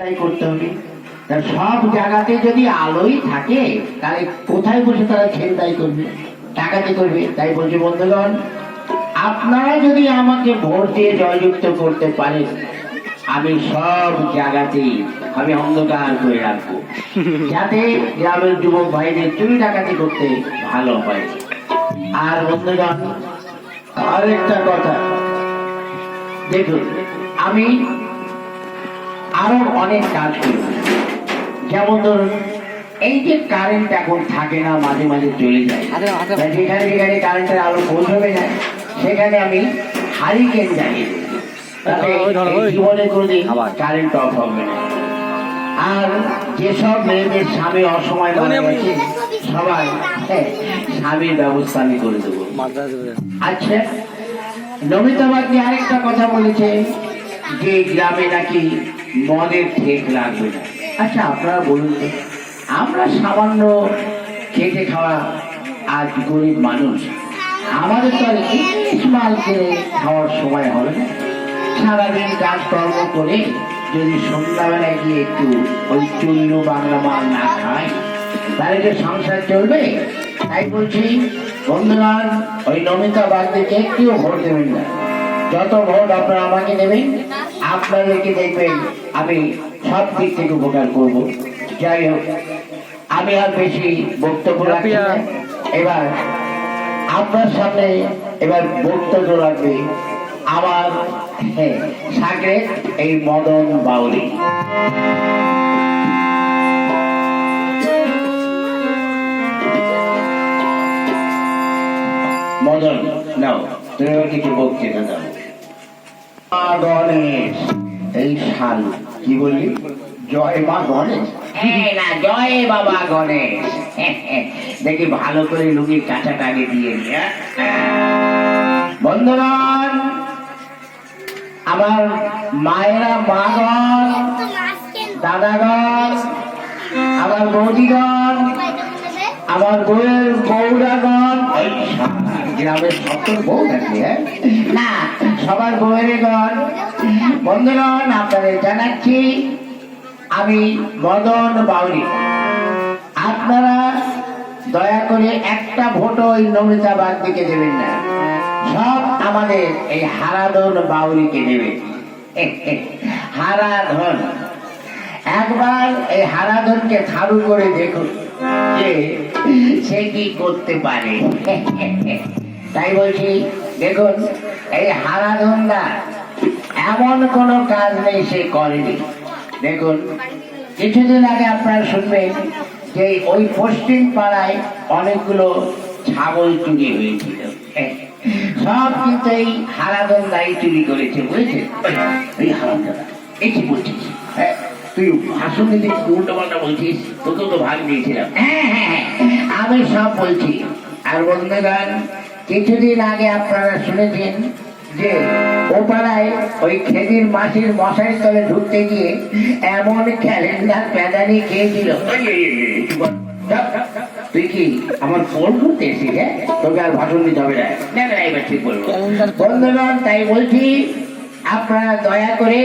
করতে হবে। সব জায়গাতে যদি আলোই থাকে তাহলে কোথায় বসে তারা ছিনতাই করবে, ডাকাতি করবে? তাই বলছি বন্ধুগণ, আপনারা যদি আমাকে ভোট দিয়ে জয়যুক্ত করতে পারেন, আমি সব জায়গাতেই আমি অন্ধকার করে রাখবো, যাতে গ্রামের যুবক ভাইদের চুরি ডাকাতি করতে ভালো হয়। আর বন্ধুগণ, আরেকটা কথা দেখুন, আমি আরো অনেক কাজ করি। যেমন ধরুন, এই যে কারেন্ট এখন থাকে না, মাঝে মাঝে চলে যায়, যেখানে যেখানে কারেন্টের আলো পৌঁছবে না সেখানে আমি হারিকেন জ্বালিয়ে দিই, তাতে জীবনে কোনোদিন কারেন্ট অফ হবে না। আর যেসব মেয়েদের স্বামী অসময় মারা গেছে সবাই স্বামীর ব্যবস্থা আমি করে দেবো। আচ্ছা, নমিতা বাগদি আরেকটা কথা বলেছে যে গ্রামে নাকি মদের ঠেক লাগবে না। আচ্ছা, আপনারা বলুন তো, আমরা সামান্য খেটে খাওয়া আজ গরিব মানুষ, আমাদের তো আর ইলিশ মাল কিনে খাওয়ার সময় হবে না। সারাদিন কাজকর্ম করে যদি সন্ধ্যাবেলায় গিয়ে একটু ওই চুল্লু বাংলা মাল না খায় তাহলে যে সংসার চলবে? তাই বলছি বন্ধুগণ, ওই নমিতা বাগদিকে একটিও ভোট দেবেন না। যত ভোট আপনারা আমাকে দেবেন, আপনাদেরকে দেখবেন আমি সব দিক থেকে উপকার করব। যাই হোক, আমি আর বেশি বক্তব্য রাখছি না। এবার আপনার সামনে এবার বক্তব্য রাখবে আমার সাগরে এই মদন বাউরি। মদন, নাও তুমি কিছু বক্তৃতা দাও। গণেশ, এই সাল কি বললি? জয় মা গণেশ? না, জয় বাবা গণেশ। দেখি ভালো করে লুঙ্গির কাঁচাটা আগে দিয়ে নি। বন্ধুগণ, আমার মায়েরা, মাগণ, দাদাগণ, আমার বৌদিগণ, আমার বউয়ের বৌরাগণ, গ্রামের সকল বউ থাকে না, সবার বউয়ের গণ। বন্ধুগণ, আপনাদের জানাচ্ছি আমি মদন বাউরি। আপনারা দয়া করে একটা ভোট ওই নমিতা বাগদিকে দেবেন না, সব আমাদের এই হারাধন বাউরিকে দেবেন। হারাধন, একবার এই হারাধনকে থারু করে দেখুন যে সে কি করতে পারে। তাই বলছি, দেখুন, এই হারাধনরা এমন কোন কাজ নেই সে করেনি। দেখুন, কিছুদিন আগে আপনারা শুনবেন যে ওই পশ্চিম পাড়ায় অনেকগুলো ছাগল চুরি হয়েছিল, সব কিন্তু এই হারাধন দায়ী চুরি করেছে, বুঝেছে? এই হারাধন এই কি বলছিস? তুই ভাষণ দিতে উল্টো পাল্টা বলছিস, তোকে তো ভাগ দিয়েছিলাম। হ্যাঁ, আমি সব বলছি। আর বন্ধুগণ, কিছুদিন আগে আপনারা শুনেছেন যে ও পাড়ায় ওই খেদির মাসির মশারি তলে ঢুকতে গিয়ে এমন ক্যালেন্ডার প্যাদানি খেয়েছিল। তুই কি আমার ফোন করতে এসেছিস? তোকে আর ভাষণ দিতে হবে না, এবার ঠিক বলবো। বন্ধুগণ, তাই বলছি আপনারা দয়া করে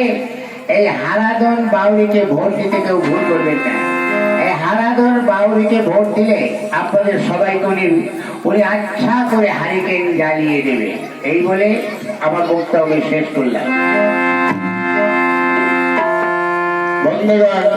এই হারাধন বাউরিকে ভোট দিতে কেউ ভুল করবেন না। এই হারাধন বাউরিকে ভোট দিলে আপনাদের সবাইকে উনি আচ্ছা করে হারিকেন জ্বালিয়ে দেবে। এই বলে আমার বক্তব্য শেষ করলাম। বন্ধুগণ,